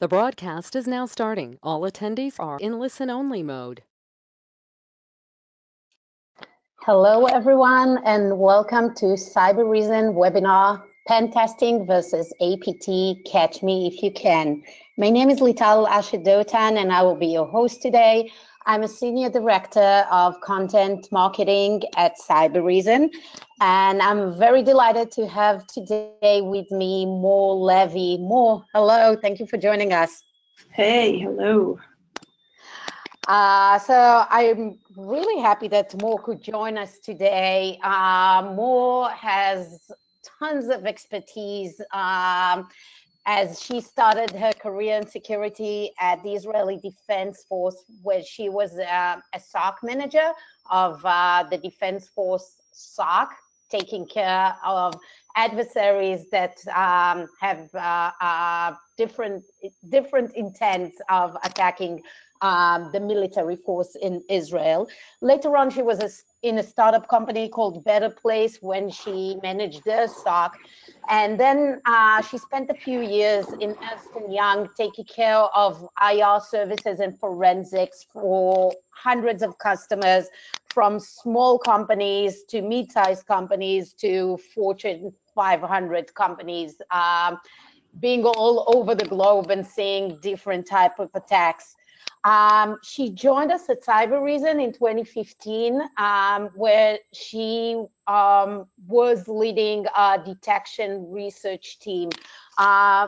The broadcast is now starting. All attendees are in listen-only mode. Hello, everyone, and welcome to Cyber Reason webinar, Pentesting versus APT, Catch Me If You Can. My name is Lital Ashedotan, and I will be your host today. I'm a Senior Director of Content Marketing at Cyber Reason, and I'm very delighted to have today with me Mor Levi. Mor, hello, thank you for joining us. Hey, hello. So I'm really happy that Mor could join us today. Mor has tons of expertise as she started her career in security at the Israeli Defense Force, where she was a SOC manager of the Defense Force SOC, taking care of adversaries that have different intents of attacking the military force in Israel. Later on, she was in a startup company called Better Place when she managed their SOC. And then she spent a few years in Ernst & Young taking care of IR services and forensics for hundreds of customers, from small companies to mid-sized companies to Fortune 500 companies, being all over the globe and seeing different type of attacks. She joined us at Cyber Reason in 2015, where she was leading a detection research team.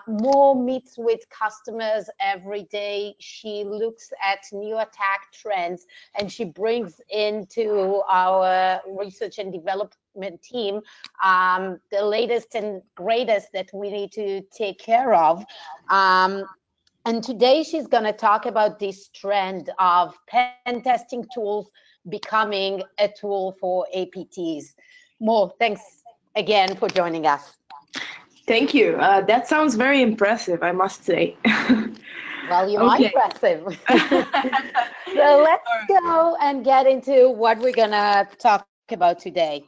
Mor meets with customers every day. She looks at new attack trends, and she brings into our research and development team the latest and greatest that we need to take care of. And today she's going to talk about this trend of pen testing tools becoming a tool for APTs. Mor, thanks again for joining us. Thank you. That sounds very impressive, I must say. Well, you are impressive. So let's go and get into what we're going to talk about today.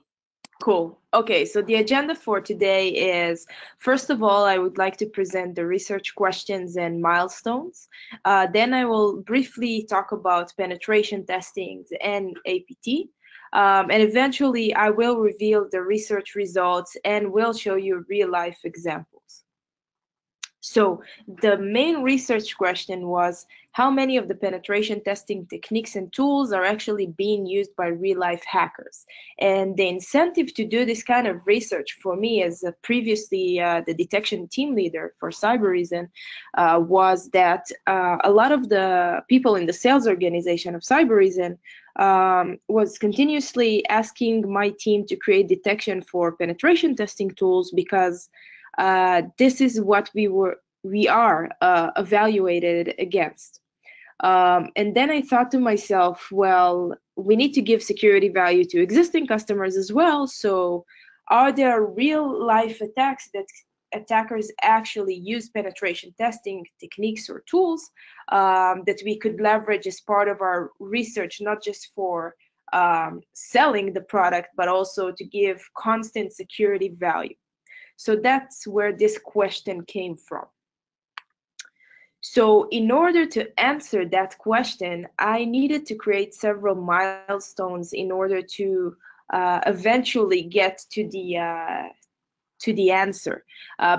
Cool. Okay, so the agenda for today is, first of all, I would like to present the research questions and milestones. Then I will briefly talk about penetration testings and APT. And eventually I will reveal the research results and will show you real-life examples. So the main research question was, how many of the penetration testing techniques and tools are actually being used by real-life hackers? And the incentive to do this kind of research for me as previously the detection team leader for Cyber Reason was that a lot of the people in the sales organization of Cyber Reason was continuously asking my team to create detection for penetration testing tools because this is what we are evaluated against. And then I thought to myself, well, we need to give security value to existing customers as well. So are there real life attacks that attackers actually use penetration testing techniques or tools that we could leverage as part of our research, not just for selling the product, but also to give constant security value? So that's where this question came from. So in order to answer that question, I needed to create several milestones in order to eventually get to the answer,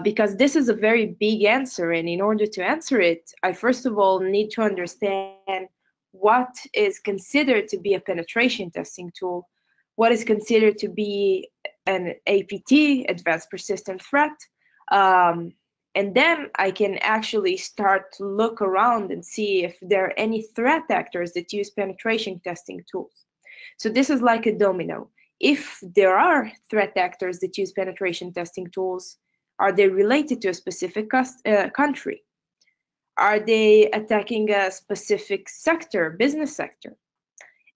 because this is a very big answer. And in order to answer it, I first of all need to understand what is considered to be a penetration testing tool, what is considered to be an APT, advanced persistent threat, and then I can actually start to look around and see if there are any threat actors that use penetration testing tools. So this is like a domino. If there are threat actors that use penetration testing tools, are they related to a specific country? Are they attacking a specific sector, business sector?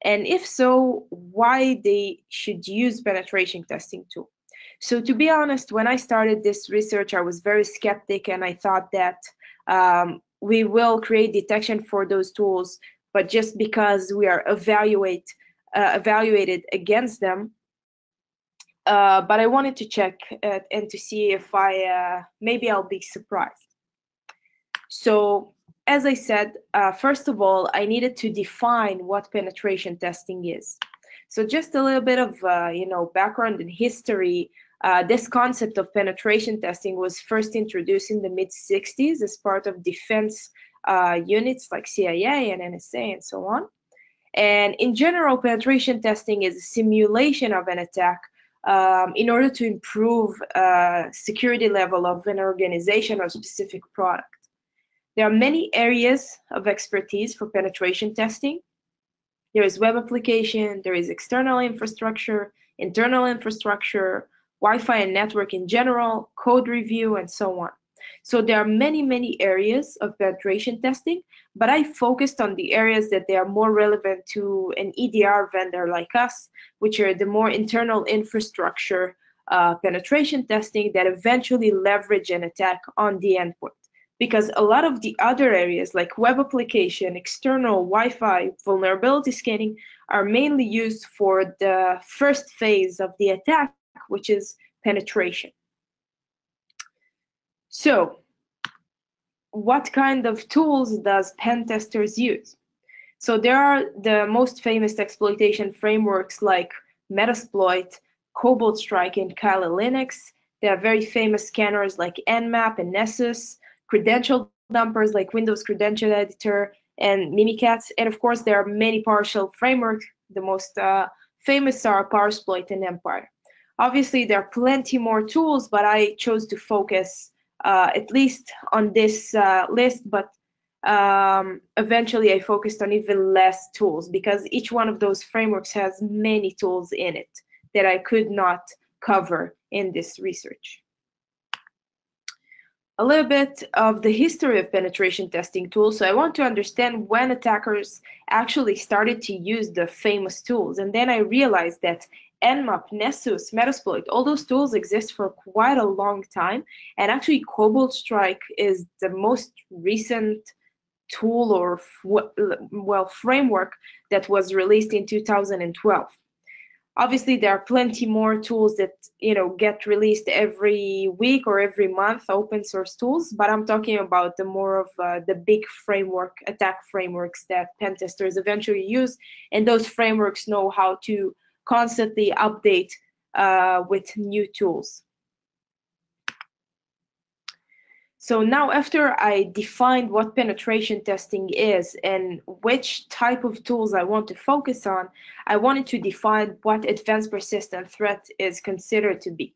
And if so, why they should use penetration testing tool? So to be honest, when I started this research, I was very skeptic, and I thought that we will create detection for those tools, but just because we are evaluated against them. But I wanted to check and to see if maybe I'll be surprised. So as I said, first of all, I needed to define what penetration testing is. So just a little bit of background and history. This concept of penetration testing was first introduced in the mid-60s as part of defense units like CIA and NSA and so on. And in general, penetration testing is a simulation of an attack in order to improve security level of an organization or specific product. There are many areas of expertise for penetration testing. There is web application, there is external infrastructure, internal infrastructure, Wi-Fi and network in general, code review, and so on. So there are many areas of penetration testing, but I focused on the areas that they are more relevant to an EDR vendor like us, which are the more internal infrastructure penetration testing that eventually leverage an attack on the endpoint. Because a lot of the other areas like web application, external Wi-Fi, vulnerability scanning are mainly used for the first phase of the attack, which is penetration. So what kind of tools does pen testers use? So there are the most famous exploitation frameworks like Metasploit, Cobalt Strike, and Kali Linux. There are very famous scanners like Nmap and Nessus, credential dumpers like Windows Credential Editor and Mimikatz, and of course there are many PowerShell frameworks. The most famous are PowerSploit and Empire. Obviously there are plenty more tools, but I chose to focus at least on this list, but eventually I focused on even less tools because each one of those frameworks has many tools in it that I could not cover in this research. A little bit of the history of penetration testing tools. So I want to understand when attackers actually started to use the famous tools. And then I realized that Nmap, Nessus, Metasploit, all those tools exist for quite a long time. And actually Cobalt Strike is the most recent tool or framework that was released in 2012. Obviously, there are plenty more tools that get released every week or every month, open source tools. But I'm talking about the more of the big framework, attack frameworks that pen testers eventually use, and those frameworks know how to constantly update with new tools. So now after I defined what penetration testing is and which type of tools I want to focus on, I wanted to define what advanced persistent threat is considered to be.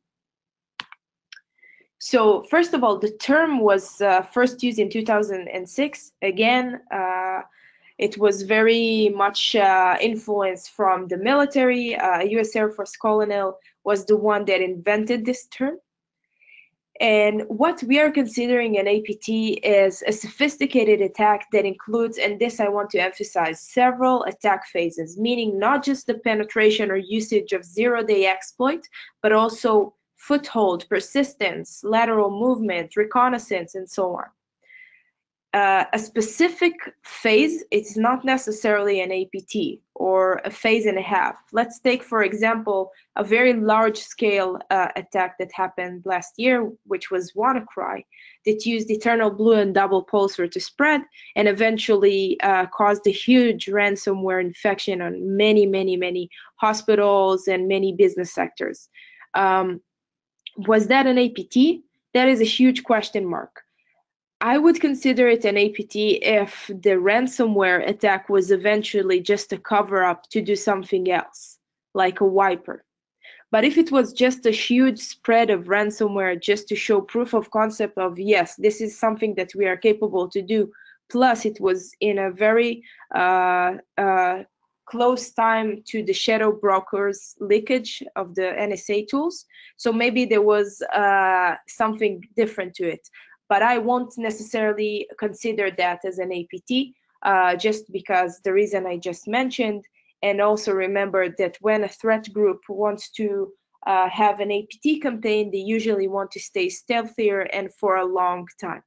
So first of all, the term was first used in 2006. Again, it was very much influenced from the military. US Air Force colonel was the one that invented this term. And what we are considering an APT is a sophisticated attack that includes, and this I want to emphasize, several attack phases, meaning not just the penetration or usage of zero-day exploit, but also foothold, persistence, lateral movement, reconnaissance, and so on. A specific phase, it's not necessarily an APT or a phase and a half. Let's take, for example, a very large-scale attack that happened last year, which was WannaCry, that used Eternal Blue and Double Pulsar to spread and eventually caused a huge ransomware infection on many hospitals and many business sectors. Was that an APT? That is a huge question mark. I would consider it an APT if the ransomware attack was eventually just a cover-up to do something else, like a wiper. But if it was just a huge spread of ransomware just to show proof of concept of, yes, this is something that we are capable to do, plus it was in a very close time to the shadow brokers leakage of the NSA tools, so maybe there was something different to it. But I won't necessarily consider that as an APT, just because the reason I just mentioned, and also remember that when a threat group wants to have an APT campaign, they usually want to stay stealthier and for a long time.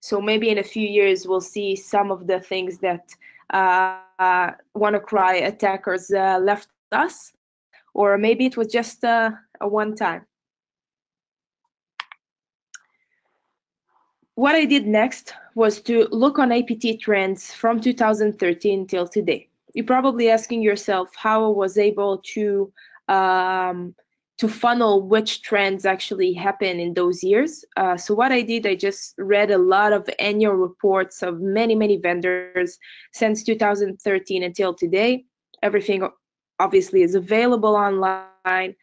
So maybe in a few years, we'll see some of the things that WannaCry attackers left us, or maybe it was just a one-time. what I did next was to look on APT trends from 2013 till today. You're probably asking yourself how I was able um, to funnel which trends actually happen in those years. So what I did, I just read a lot of annual reports of many vendors since 2013 until today. Everything obviously is available online.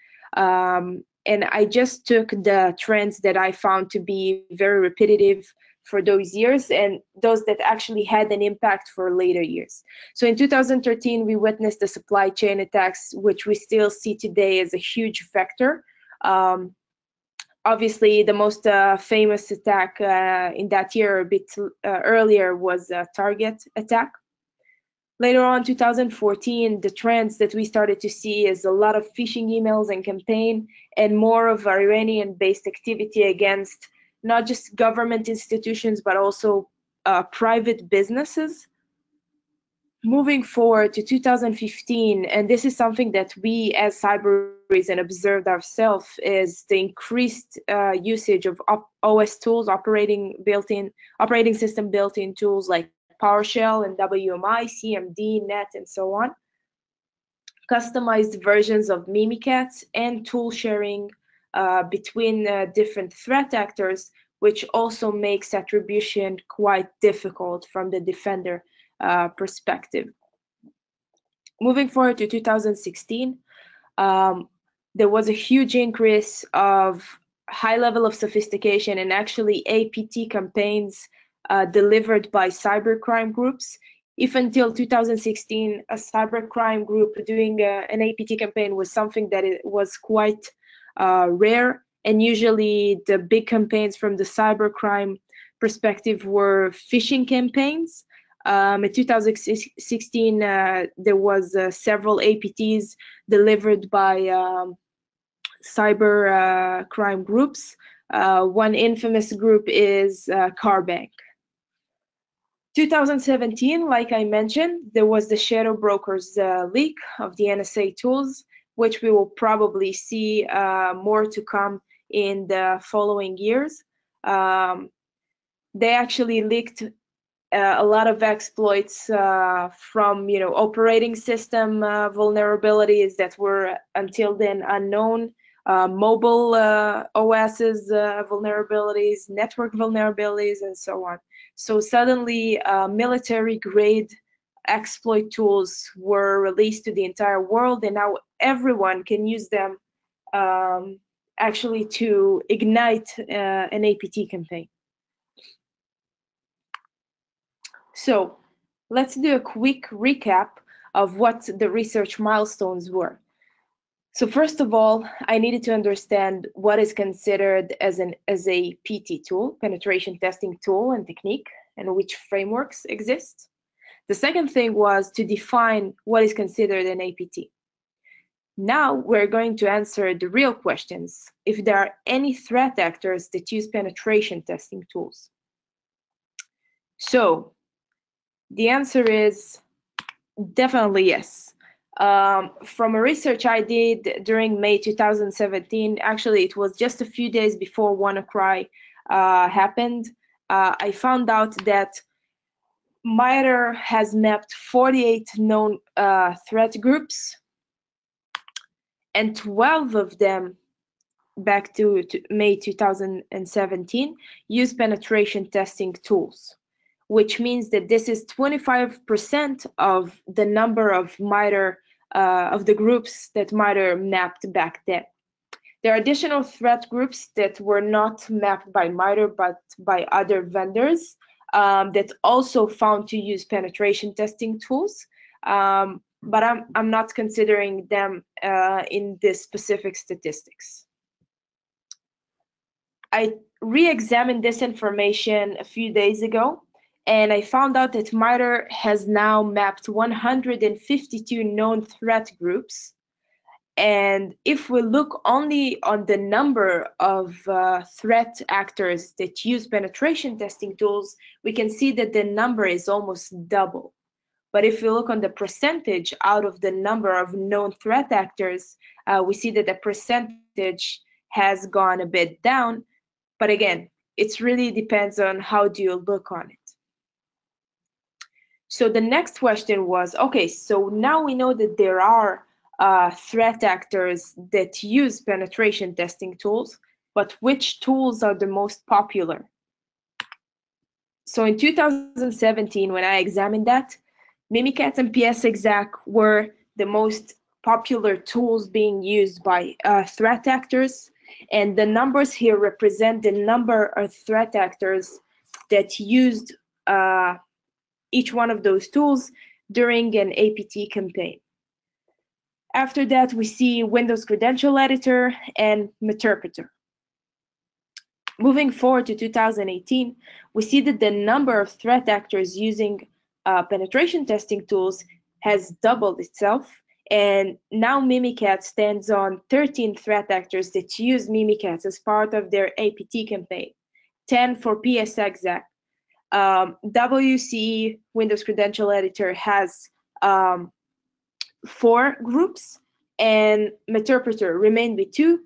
And I just took the trends that I found to be very repetitive for those years and those that actually had an impact for later years. So in 2013, we witnessed the supply chain attacks, which we still see today as a huge factor. Obviously, the most famous attack in that year, a bit earlier, was a Target attack. Later on, 2014, the trends that we started to see is a lot of phishing emails and campaign and more of Iranian-based activity against not just government institutions, but also private businesses. Moving forward to 2015, and this is something that we as cyber reason observed ourselves, is the increased usage of OS tools, operating system built-in tools like PowerShell and WMI, CMD, Net, and so on. Customized versions of Mimikatz and tool sharing between different threat actors, which also makes attribution quite difficult from the defender perspective. Moving forward to 2016, there was a huge increase of high level of sophistication and actually APT campaigns delivered by cybercrime groups. If until 2016, a cybercrime group doing an APT campaign was something that it was quite rare, and usually the big campaigns from the cybercrime perspective were phishing campaigns. In 2016, there was several APTs delivered by cyber crime groups. One infamous group is Carbank. 2017, like I mentioned, there was the Shadow Brokers leak of the NSA tools, which we will probably see more to come in the following years. They actually leaked a lot of exploits from operating system vulnerabilities that were until then unknown, mobile OS's vulnerabilities, network vulnerabilities, and so on. So suddenly military grade exploit tools were released to the entire world, and now everyone can use them actually to ignite an APT campaign. So let's do a quick recap of what the research milestones were. So first of all, I needed to understand what is considered as a PT tool, penetration testing tool and technique, and which frameworks exist. The second thing was to define what is considered an APT. Now we're going to answer the real questions, if there are any threat actors that use penetration testing tools. So the answer is definitely yes. From a research I did during May 2017, actually it was just a few days before WannaCry happened, I found out that MITRE has mapped 48 known threat groups, and 12 of them back to May 2017 use penetration testing tools, which means that this is 25% of the number of MITRE, of the groups that MITRE mapped back then. There are additional threat groups that were not mapped by MITRE, but by other vendors that also found to use penetration testing tools. But I'm not considering them in this specific statistics. I re-examined this information a few days ago, and I found out that MITRE has now mapped 152 known threat groups. And if we look only on the number of threat actors that use penetration testing tools, we can see that the number is almost double. But if we look on the percentage out of the number of known threat actors, we see that the percentage has gone a bit down. But again, it really depends on how do you look on it. So the next question was, okay, so now we know that there are threat actors that use penetration testing tools, but which tools are the most popular? So in 2017, when I examined that, Mimikatz and PsExec were the most popular tools being used by threat actors, and the numbers here represent the number of threat actors that used each one of those tools during an APT campaign. After that, we see Windows Credential Editor and Meterpreter. Moving forward to 2018, we see that the number of threat actors using penetration testing tools has doubled itself, and now Mimikatz stands on 13 threat actors that use Mimikatz as part of their APT campaign, 10 for PsExec. WC Windows Credential Editor has 4 groups, and Meterpreter remained with 2,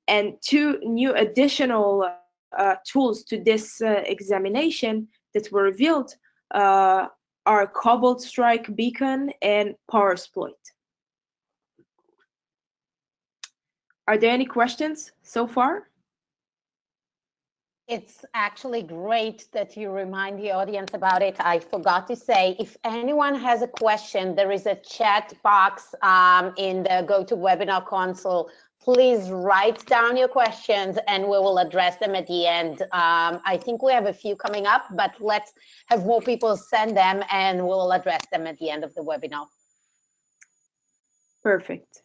and 2 new additional tools to this examination that were revealed are Cobalt Strike Beacon and PowerSploit. Are there any questions so far? It's actually great that you remind the audience about it. I forgot to say, if anyone has a question, there is a chat box in the GoToWebinar console. Please write down your questions and we will address them at the end. I think we have a few coming up, but let's have more people send them and we'll address them at the end of the webinar. Perfect.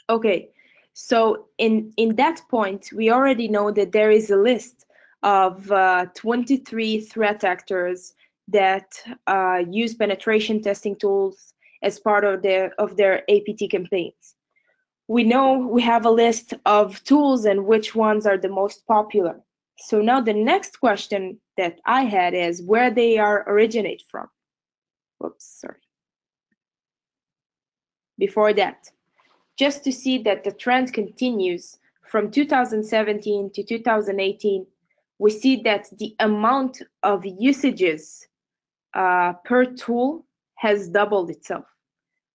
Okay. So in that point, we already know that there is a list of 23 threat actors that use penetration testing tools as part of their APT campaigns. We know we have a list of tools and which ones are the most popular. So now the next question that I had is where they originate from. Whoops, sorry. Before that, just to see that the trend continues from 2017 to 2018, we see that the amount of usages per tool has doubled itself,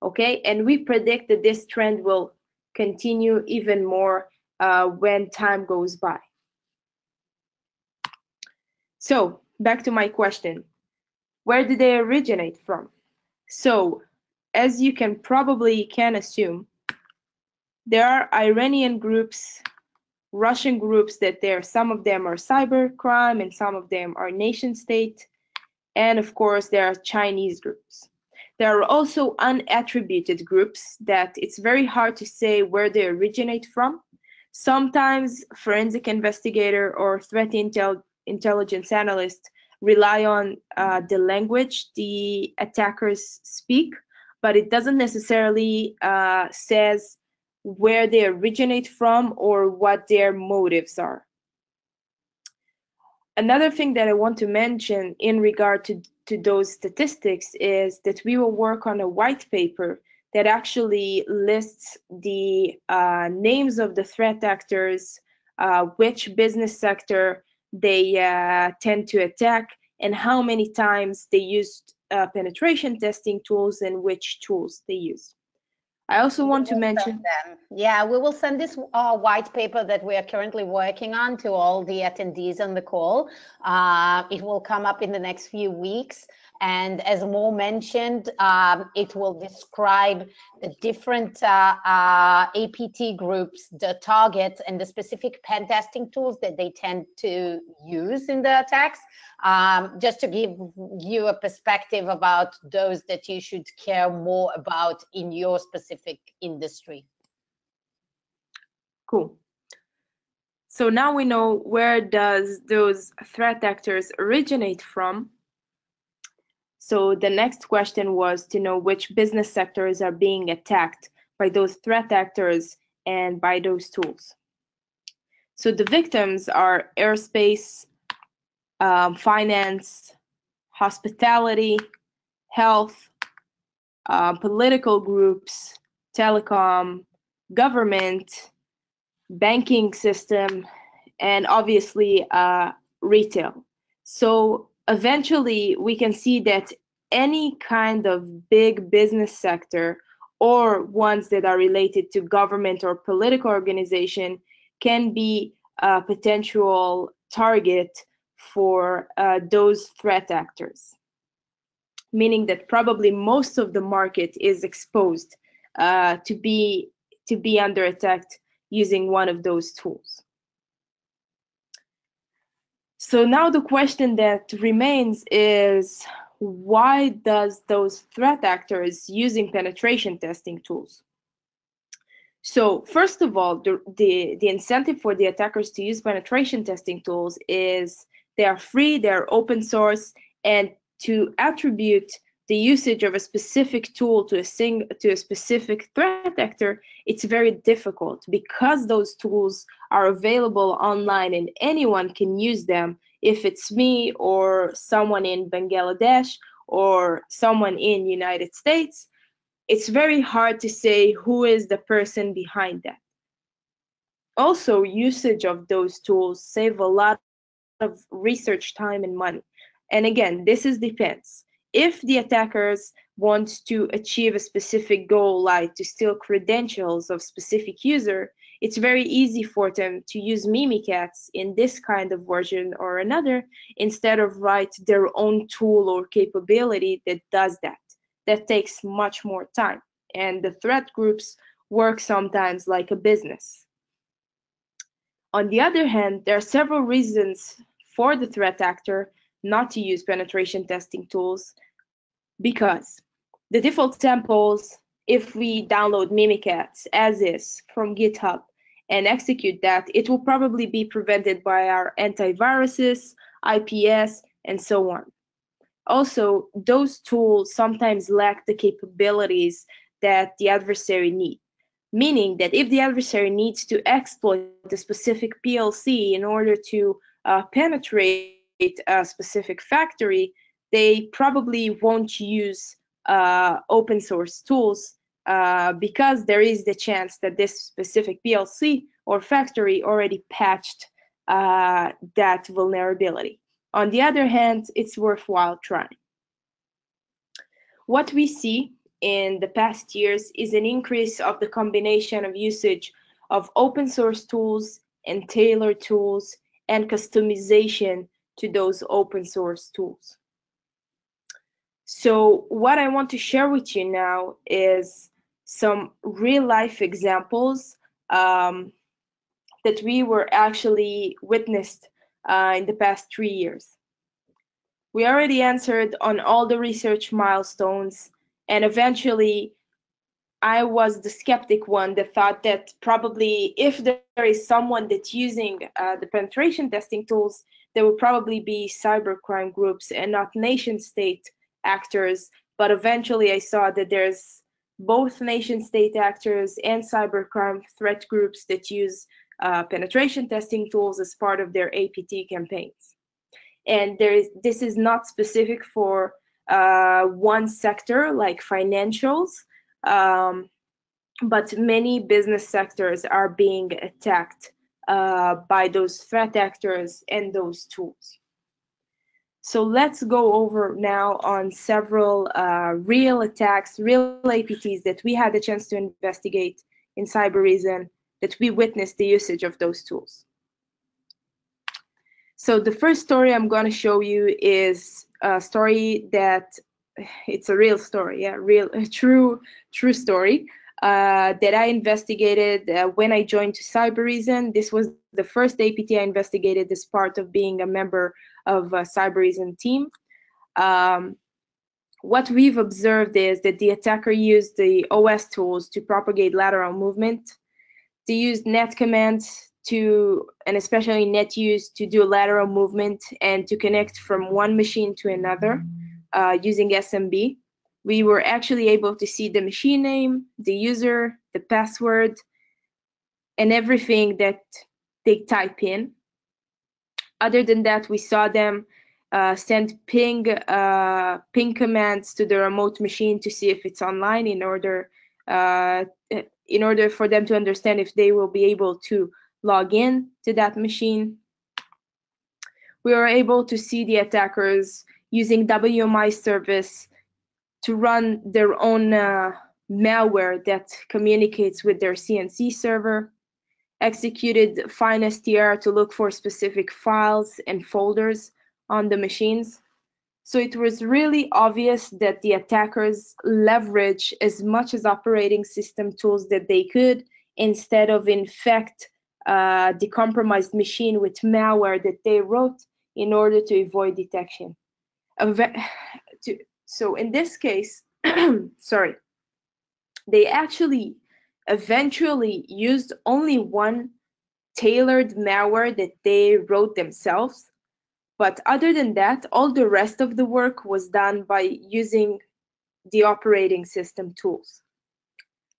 okay? And we predict that this trend will continue even more when time goes by. So back to my question, where do they originate from? So as you can assume, there are Iranian groups, Russian groups that some of them are cybercrime and some of them are nation state. And of course, there are Chinese groups. There are also unattributed groups that it's very hard to say where they originate from. Sometimes forensic investigator or threat intelligence analyst rely on the language the attackers speak, but it doesn't necessarily says where they originate from or what their motives are. Another thing that I want to mention in regard to those statistics is that we will work on a white paper that actually lists the names of the threat actors, which business sector they tend to attack, and how many times they used penetration testing tools and which tools they use. I also want to mention. Yeah, we will send this white paper that we are currently working on to all the attendees on the call. It will come up in the next few weeks. And as Mor mentioned, it will describe the different APT groups, the targets, and the specific pen testing tools that they tend to use in the attacks. Just to give you a perspective about those that you should care more about in your specific industry. Cool. So now we know where does those threat actors originate from. So the next question was to know which business sectors are being attacked by those threat actors and by those tools. So the victims are aerospace, finance, hospitality, health, political groups, telecom, government, banking system, and obviously retail. So eventually we can see that any kind of big business sector or ones that are related to government or political organization can be a potential target for those threat actors, meaning that probably most of the market is exposed to be under attack using one of those tools. So now the question that remains is, why does those threat actors using penetration testing tools? So first of all, the incentive for the attackers to use penetration testing tools is they are free, they are open source, and to attribute the usage of a specific tool to a specific threat actor, it's very difficult because those tools are available online and anyone can use them. If it's me or someone in Bangladesh or someone in United States, it's very hard to say who is the person behind that. Also, usage of those tools save a lot of research time and money. And again, this depends. If the attackers want to achieve a specific goal, like to steal credentials of specific user, it's very easy for them to use Mimikatz in this kind of version or another, instead of write their own tool or capability that does that. That takes much more time. And the threat groups work sometimes like a business. On the other hand, there are several reasons for the threat actor not to use penetration testing tools, because the default samples, if we download Mimikatz as is from GitHub and execute that, it will probably be prevented by our antiviruses, IPS, and so on. Also, those tools sometimes lack the capabilities that the adversary needs, meaning that if the adversary needs to exploit a specific PLC in order to penetrate a specific factory, they probably won't use open source tools because there is the chance that this specific PLC or factory already patched that vulnerability. On the other hand, it's worthwhile trying. What we see in the past years is an increase of the combination of usage of open source tools and tailored tools and customization to those open source tools. So what I want to share with you now is some real life examples that we were actually witnessed in the past 3 years. We already answered on all the research milestones, and eventually I was the skeptic one that thought that probably if there is someone that's using the penetration testing tools, there will probably be cybercrime groups and not nation state actors. But eventually I saw that there's both nation state actors and cybercrime threat groups that use penetration testing tools as part of their APT campaigns. And this is not specific for one sector like financials, but many business sectors are being attacked by those threat actors and those tools. So let's go over now on several real attacks, real APTs that we had the chance to investigate in Cybereason, that we witnessed the usage of those tools. So the first story I'm going to show you is a story that it's a real story, a true story that I investigated when I joined Cybereason. This was the first APT I investigated as part of being a member of a Cybereason team. What we've observed is that the attacker used the OS tools to propagate lateral movement. They used net commands and especially netuse to do lateral movement and to connect from one machine to another using SMB. We were actually able to see the machine name, the user, the password, and everything that they type in. Other than that, we saw them send ping commands to the remote machine to see if it's online in order for them to understand if they will be able to log in to that machine. We were able to see the attackers using WMI service to run their own malware that communicates with their CNC server, executed fine STR to look for specific files and folders on the machines. So it was really obvious that the attackers leverage as much as operating system tools that they could instead of infect the compromised machine with malware that they wrote in order to avoid detection. So in this case, sorry, they actually eventually used only one tailored malware that they wrote themselves. But other than that, all the rest of the work was done by using the operating system tools.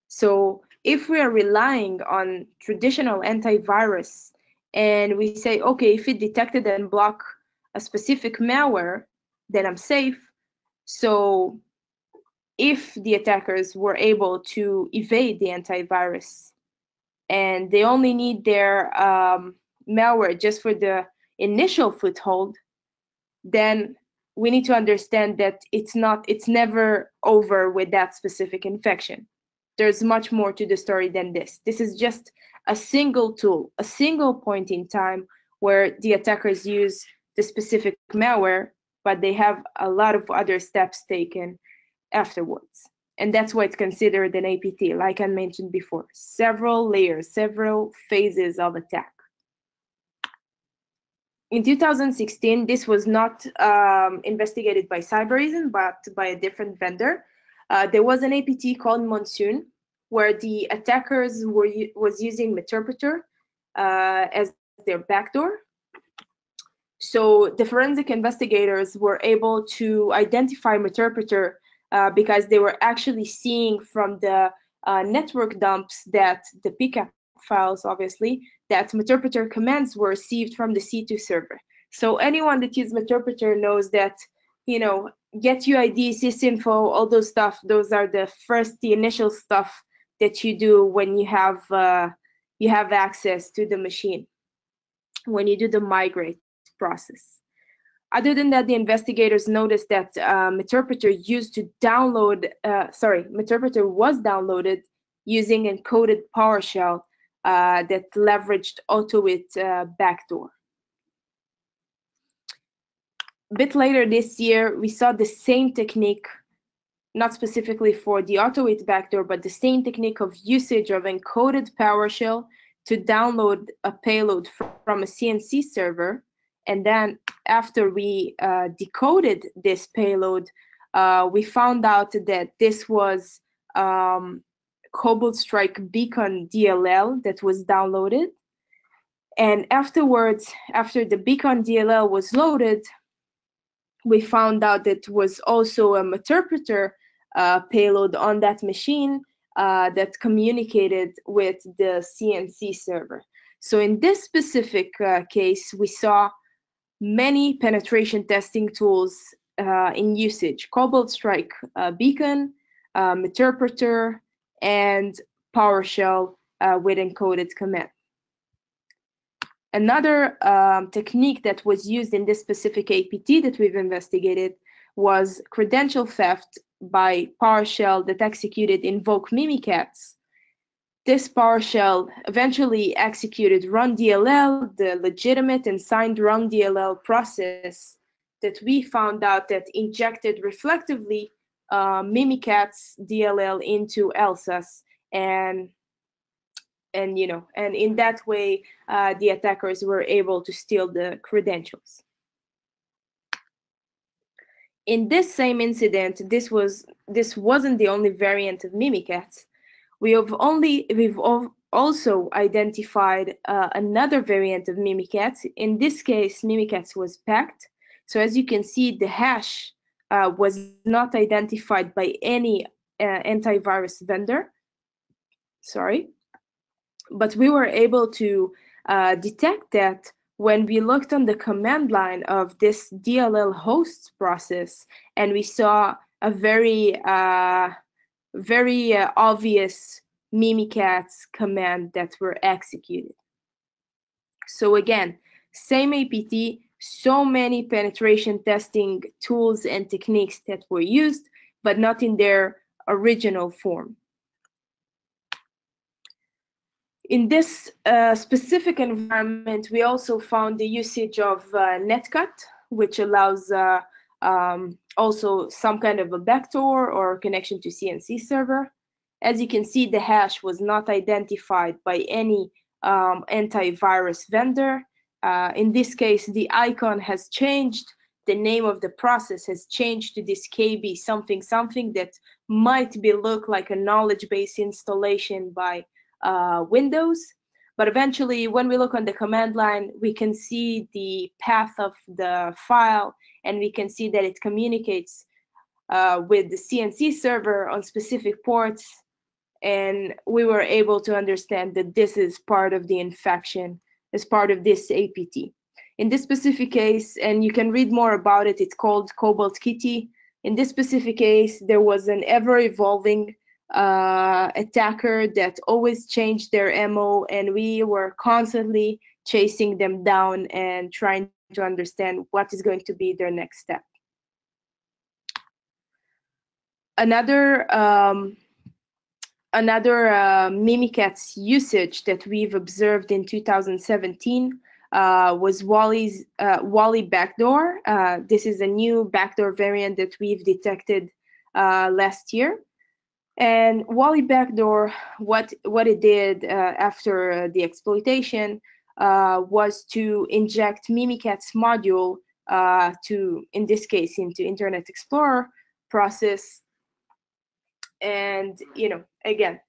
So if we are relying on traditional antivirus and we say, okay, if it detected and blocked a specific malware, then I'm safe. So if the attackers were able to evade the antivirus and they only need their malware just for the initial foothold, then we need to understand that it's never over with that specific infection. There's much more to the story than this. This is just a single tool, a single point in time where the attackers use the specific malware, but they have a lot of other steps taken afterwards. And that's why it's considered an APT, like I mentioned before. Several layers, several phases of attack. In 2016, this was not investigated by Cybereason, but by a different vendor. There was an APT called Monsoon, where the attackers was using Meterpreter as their backdoor. So the forensic investigators were able to identify Meterpreter because they were actually seeing from the network dumps that the PCAP files, obviously, that Meterpreter commands were received from the C2 server. So anyone that uses Meterpreter knows that, get UID, sysinfo, all those stuff, those are the initial stuff that you do when you have access to the machine, when you do the migrate process. Other than that, the investigators noticed that Meterpreter Meterpreter was downloaded using encoded PowerShell that leveraged AutoIT backdoor. A bit later this year, we saw the same technique, not specifically for the AutoIT backdoor, but the same technique of usage of encoded PowerShell to download a payload from a CNC server. And then after we decoded this payload, we found out that this was Cobalt Strike Beacon DLL that was downloaded. And afterwards, after the Beacon DLL was loaded, we found out that it was also a Meterpreter payload on that machine that communicated with the CNC server. So in this specific case, we saw many penetration testing tools in usage: Cobalt Strike Beacon, Meterpreter, and PowerShell with encoded command. Another technique that was used in this specific APT that we've investigated was credential theft by PowerShell that executed invoke Mimikatz. This PowerShell eventually executed runDLL, the legitimate and signed runDLL process that we found out that injected reflectively Mimikatz DLL into LSAS, and in that way the attackers were able to steal the credentials. In this same incident, this wasn't the only variant of Mimikatz. We've also identified another variant of Mimikatz. In this case, Mimikatz was packed. So as you can see, the hash was not identified by any antivirus vendor. Sorry. But we were able to detect that when we looked on the command line of this DLL hosts process, and we saw a very obvious Mimikatz command that were executed. So again, same APT, so many penetration testing tools and techniques that were used, but not in their original form. In this specific environment, we also found the usage of netcut, which allows also some kind of a backdoor or connection to CNC server. As you can see, the hash was not identified by any antivirus vendor. In this case, the icon has changed. The name of the process has changed to this KB something something that might look like a knowledge base installation by Windows. But eventually, when we look on the command line, we can see the path of the file, and we can see that it communicates with the CNC server on specific ports. And we were able to understand that this is part of the infection as part of this APT. In this specific case, and you can read more about it, it's called Cobalt Kitty. In this specific case, there was an ever-evolving attacker that always changed their MO, and we were constantly chasing them down and trying to understand what is going to be their next step. Another Mimikatz usage that we've observed in 2017 was Wally backdoor. This is a new backdoor variant that we've detected last year. And Wally backdoor, what it did after the exploitation was to inject Mimikatz module to, in this case, into Internet Explorer process. And again,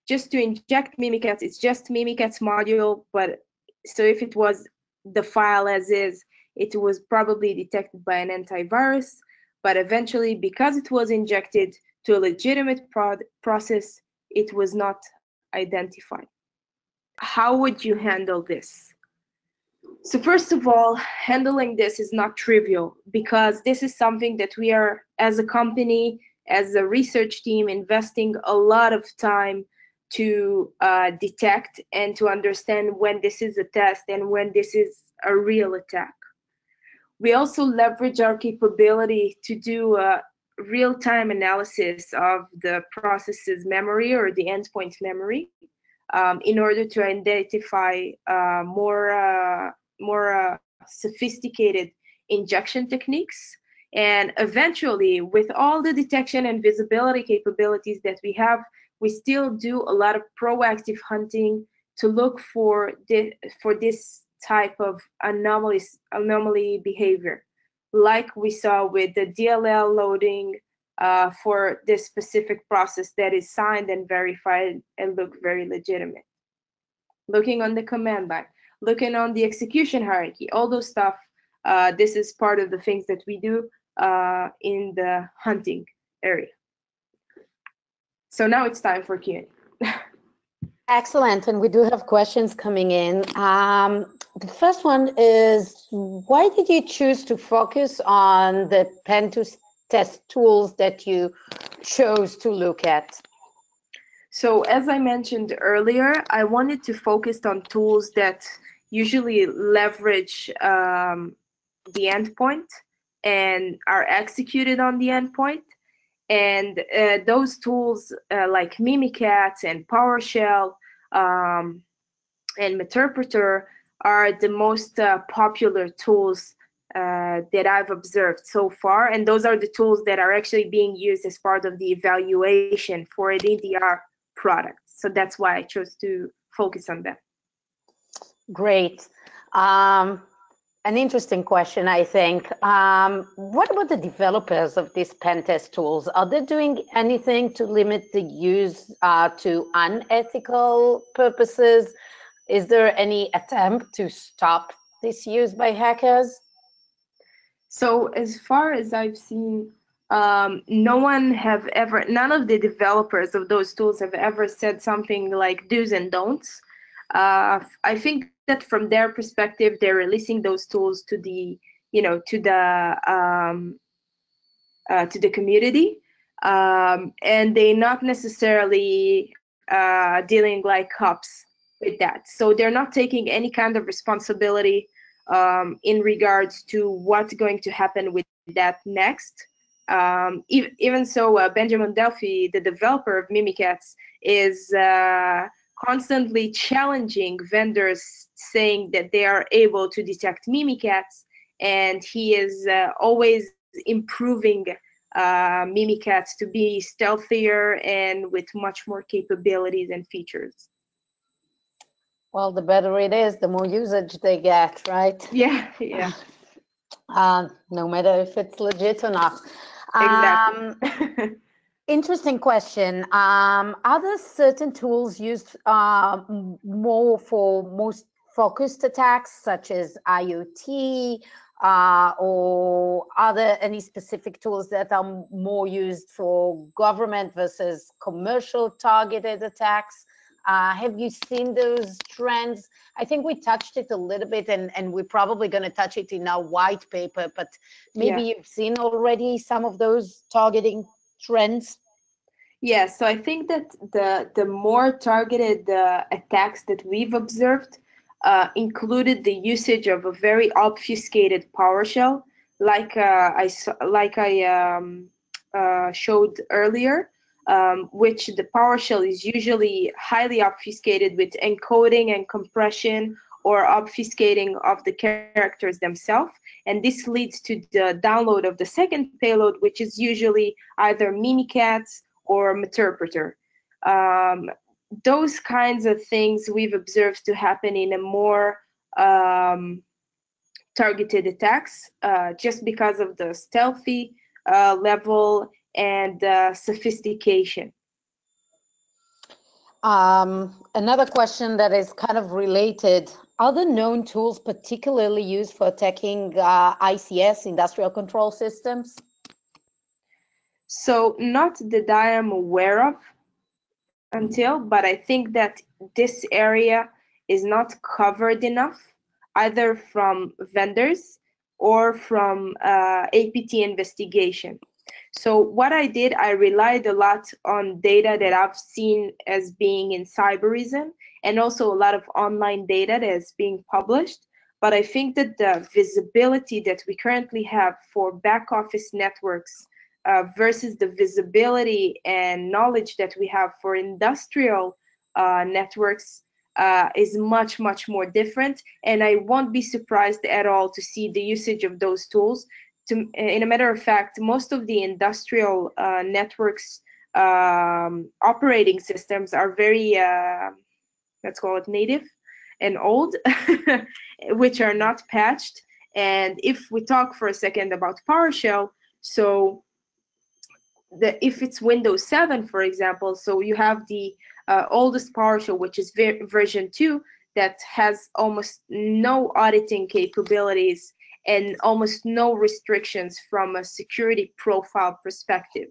just to inject Mimikatz, it's just Mimikatz module, but so if it was the file as is, it was probably detected by an antivirus. But eventually, because it was injected to a legitimate process, it was not identified. How would you handle this? So first of all, handling this is not trivial, because this is something that we are, as a company, as a research team, investing a lot of time to detect and to understand when this is a test and when this is a real attack. We also leverage our capability to do a real-time analysis of the process's memory or the endpoint memory in order to identify more sophisticated injection techniques. And eventually, with all the detection and visibility capabilities that we have, we still do a lot of proactive hunting to look for this type of anomaly behavior, like we saw with the DLL loading for this specific process that is signed and verified and look very legitimate. Looking on the command line, looking on the execution hierarchy, all those stuff, this is part of the things that we do in the hunting area. So now it's time for Q&A. Excellent, and we do have questions coming in. The first one is, why did you choose to focus on the pen test tools that you chose to look at? So as I mentioned earlier, I wanted to focus on tools that usually leverage the endpoint and are executed on the endpoint. And those tools like Mimikatz and PowerShell and Meterpreter are the most popular tools that I've observed so far. And those are the tools that are actually being used as part of the evaluation for an EDR product. So that's why I chose to focus on them. Great. An interesting question, I think. What about the developers of these pen test tools? Are they doing anything to limit the use to unethical purposes? Is there any attempt to stop this use by hackers? So as far as I've seen, none of the developers of those tools have ever said something like do's and don'ts. I think that from their perspective, they're releasing those tools to the, to the community, and they're not necessarily dealing like cops with that. So they're not taking any kind of responsibility in regards to what's going to happen with that next. Even so, Benjamin Delphi, the developer of Mimikatz, is constantly challenging vendors, saying that they are able to detect Mimikatz, and he is always improving Mimikatz to be stealthier and with much more capabilities and features. Well, the better it is, the more usage they get, right? Yeah, yeah. No matter if it's legit or not. Exactly. Interesting question. Are there certain tools used more for most focused attacks, such as IoT, or are there any specific tools that are more used for government versus commercial targeted attacks? Have you seen those trends? I think we touched it a little bit, and we're probably going to touch it in our white paper, but maybe you've seen already some of those targeting trends. Yeah, so I think that the more targeted attacks that we've observed included the usage of a very obfuscated PowerShell, like I showed earlier, which the PowerShell is usually highly obfuscated with encoding and compression or obfuscating of the characters themselves. And this leads to the download of the second payload, which is usually either Mimikatz or Meterpreter. Those kinds of things we've observed to happen in a more targeted attacks, just because of the stealthy level and sophistication. Another question that is kind of related. Are the known tools particularly used for attacking ICS, industrial control systems? So not that I am aware of until, but I think that this area is not covered enough, either from vendors or from APT investigation. So what I did, I relied a lot on data that I've seen as being in Cyberism, and also a lot of online data that is being published. But I think that the visibility that we currently have for back office networks versus the visibility and knowledge that we have for industrial networks is much, much more different. And I won't be surprised at all to see the usage of those tools. In a matter of fact, most of the industrial networks operating systems are very, let's call it native and old, which are not patched. And if we talk for a second about PowerShell, so if it's Windows 7, for example, so you have the oldest PowerShell, which is version 2, that has almost no auditing capabilities and almost no restrictions from a security profile perspective.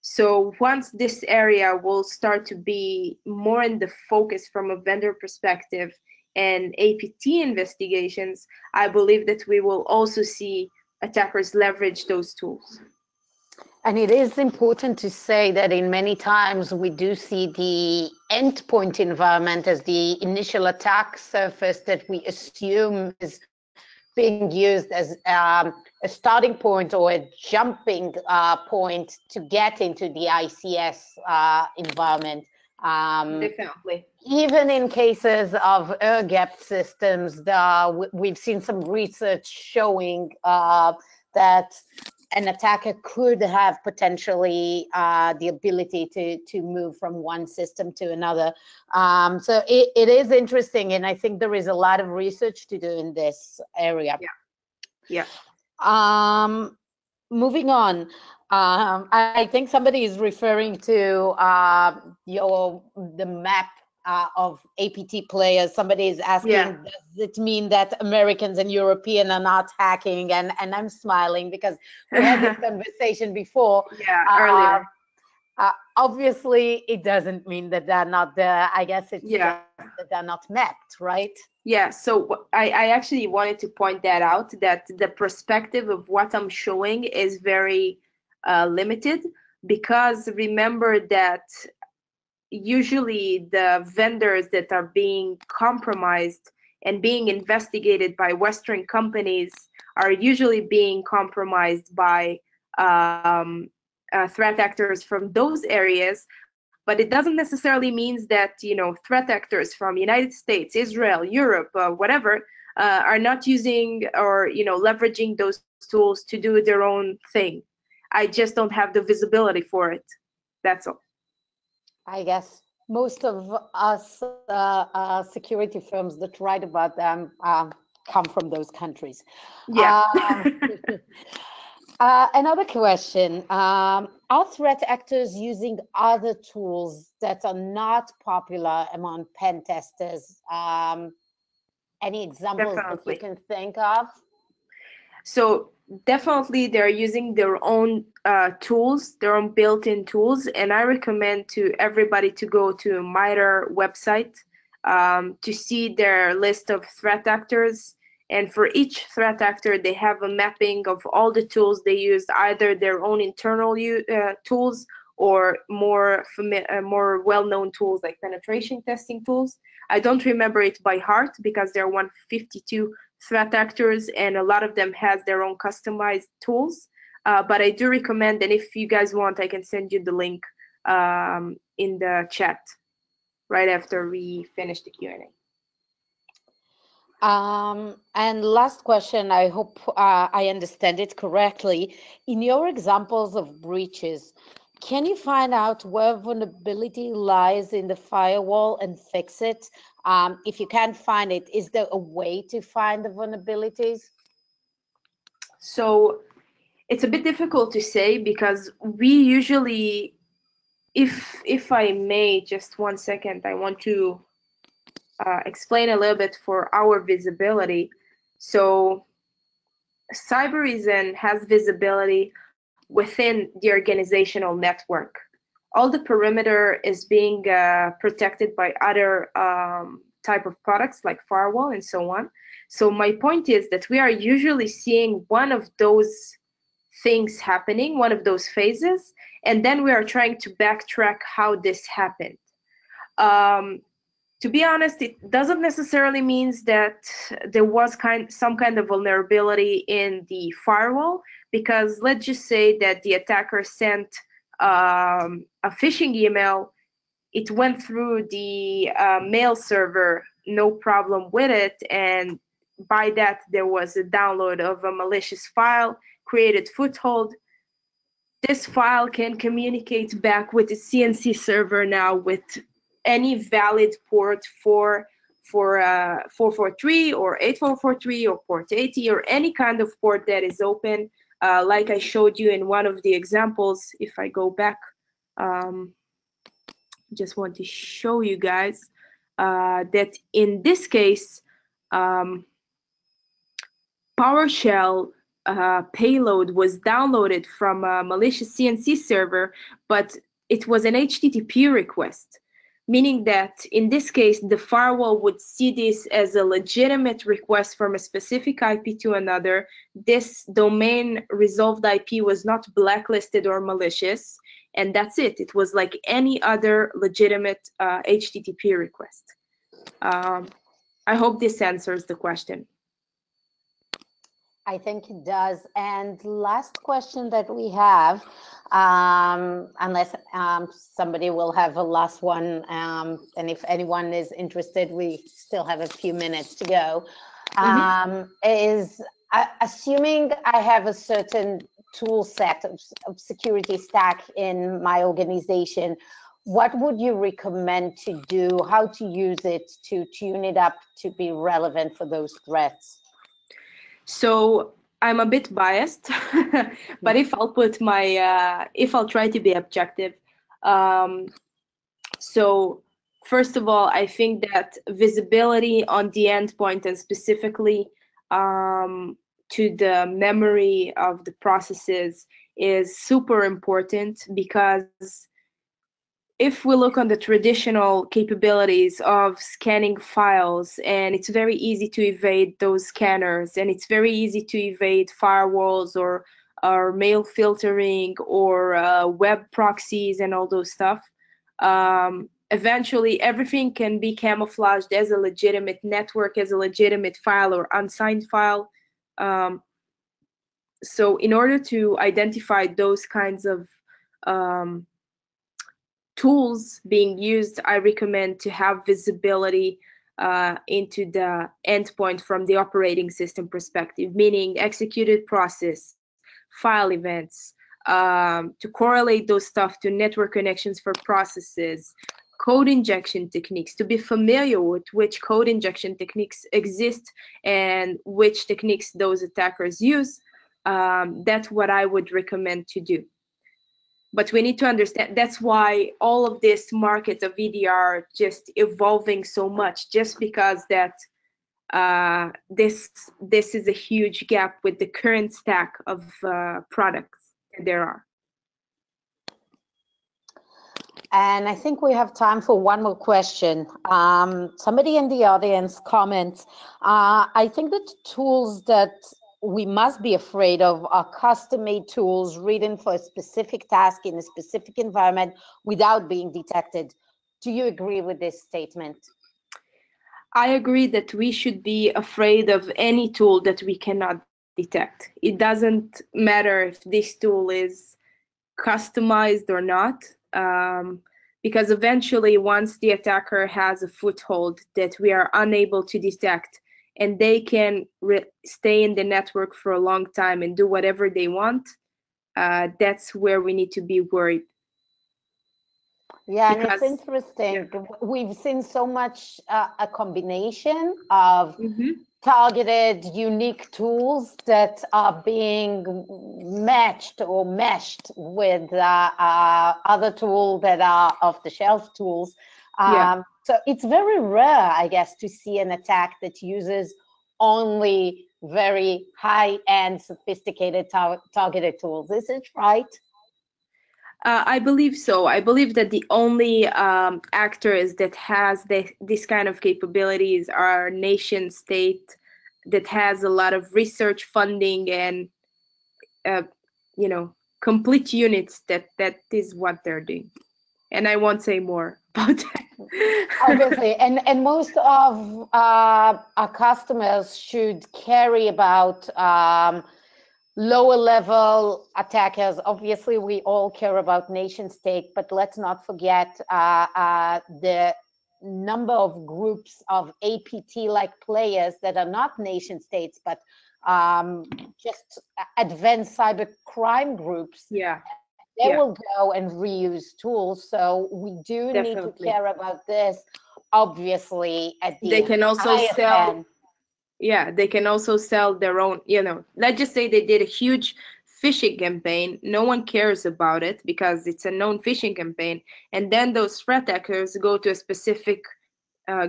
So once this area will start to be more in the focus from a vendor perspective and APT investigations, I believe that we will also see attackers leverage those tools. And it is important to say that in many times we do see the endpoint environment as the initial attack surface that we assume is being used as a starting point or a jumping point to get into the ICS environment. Definitely. Even in cases of air-gapped systems, we've seen some research showing that an attacker could have potentially the ability to move from one system to another. So it is interesting, and I think there is a lot of research to do in this area. Yeah. Yeah. Moving on, I think somebody is referring to the map of APT players. Somebody is asking, does it mean that Americans and Europeans are not hacking? And I'm smiling because we had this conversation before. Yeah, earlier. Obviously, it doesn't mean that they're not there. I guess it's just that they're not mapped, right? Yeah, so I actually wanted to point that out, that the perspective of what I'm showing is very limited, because remember that usually the vendors that are being compromised and being investigated by Western companies are usually being compromised by threat actors from those areas. But it doesn't necessarily mean that, threat actors from United States, Israel, Europe, whatever, are not using or, leveraging those tools to do their own thing. I just don't have the visibility for it. That's all. I guess most of us security firms that write about them come from those countries. Yeah. Another question, are threat actors using other tools that are not popular among pen testers? Any examples that you Definitely. can think of? So definitely they're using their own tools, their own built-in tools, and I recommend to everybody to go to MITRE website to see their list of threat actors. And for each threat actor, they have a mapping of all the tools they use, either their own internal tools or more well-known tools like penetration testing tools. I don't remember it by heart because there are 152 threat actors and a lot of them has their own customized tools. But I do recommend, and if you guys want, I can send you the link in the chat right after we finish the Q&A. And last question, I hope I understand it correctly. In your examples of breaches, can you find out where vulnerability lies in the firewall and fix it? If you can't find it, is there a way to find the vulnerabilities? So it's a bit difficult to say because we usually, if I may, just 1 second, I want to explain a little bit for our visibility. So Cybereason has visibility within the organizational network. All the perimeter is being protected by other type of products like firewall and so on. So my point is that we are usually seeing one of those things happening, one of those phases, and then we are trying to backtrack how this happened. To be honest, it doesn't necessarily mean that there was some kind of vulnerability in the firewall, because let's just say that the attacker sent a phishing email, it went through the mail server, no problem with it, and by that there was a download of a malicious file, created foothold. This file can communicate back with the CNC server now with any valid port for 443 or 8443 or port 80 or any kind of port that is open, like I showed you in one of the examples. If I go back, just want to show you guys that in this case, PowerShell payload was downloaded from a malicious CNC server, but it was an HTTP request, meaning that in this case, the firewall would see this as a legitimate request from a specific IP to another. This domain resolved IP was not blacklisted or malicious, and that's it. It was like any other legitimate HTTP request. I hope this answers the question. I think it does. And last question that we have, unless somebody will have a last one, and if anyone is interested, we still have a few minutes to go, is assuming I have a certain tool set of security stack in my organization, what would you recommend to do, how to use it to tune it up to be relevant for those threats? So I'm a bit biased, but if I'll put my, if I'll try to be objective. So first of all, I think that visibility on the endpoint and specifically to the memory of the processes is super important, because if we look on the traditional capabilities of scanning files, and it's very easy to evade those scanners, and it's very easy to evade firewalls or mail filtering or web proxies and all those stuff. eventually everything can be camouflaged as a legitimate network, as a legitimate file or unsigned file. So in order to identify those kinds of tools being used, I recommend to have visibility into the endpoint from the operating system perspective, meaning executed process, file events, to correlate those stuff to network connections for processes, code injection techniques, to be familiar with which code injection techniques exist and which techniques those attackers use. That's what I would recommend to do. But we need to understand, that's why all of this market of EDR are just evolving so much, just because that this is a huge gap with the current stack of products there are. And I think we have time for one more question. Somebody in the audience comments, I think that tools that we must be afraid of are custom-made tools written for a specific task in a specific environment without being detected. Do you agree with this statement? I agree that we should be afraid of any tool that we cannot detect. It doesn't matter if this tool is customized or not, because eventually once the attacker has a foothold that we are unable to detect, and they can stay in the network for a long time and do whatever they want, that's where we need to be worried. Yeah, because, and it's interesting. Yeah. We've seen so much a combination of targeted, unique tools that are being matched or meshed with other tools that are off-the-shelf tools. So it's very rare, I guess, to see an attack that uses only very high-end, sophisticated targeted tools. Is it right? I believe so. I believe that the only actors that has this kind of capabilities are nation state that has a lot of research funding and complete units that is what they're doing. And I won't say more about that. Obviously, and most of our customers should carry about lower level attackers. Obviously, we all care about nation state, but let's not forget the number of groups of APT-like players that are not nation states, but just advanced cyber crime groups. Yeah. They will go and reuse tools. So we do need to care about this. Obviously, at the they can also sell end. Yeah, they can also sell their own, let's just say they did a huge phishing campaign. No one cares about it because it's a known phishing campaign. And then those threat actors go to a specific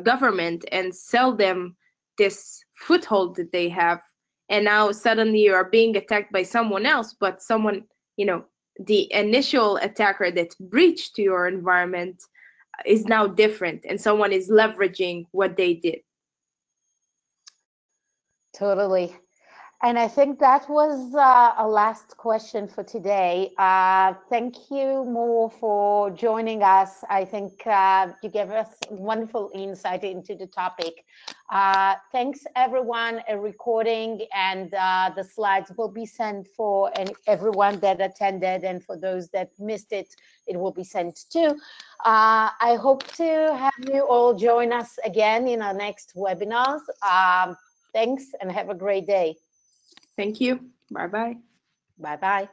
government and sell them this foothold that they have. And now suddenly you are being attacked by someone else, but someone, the initial attacker that breached to your environment is now different, and someone is leveraging what they did. Totally. And I think that was a last question for today. Thank you, Mor, for joining us. I think you gave us wonderful insight into the topic. Thanks, everyone. A recording and the slides will be sent for everyone that attended, and for those that missed it, it will be sent too. I hope to have you all join us again in our next webinars. Thanks, and have a great day. Thank you. Bye-bye. Bye-bye.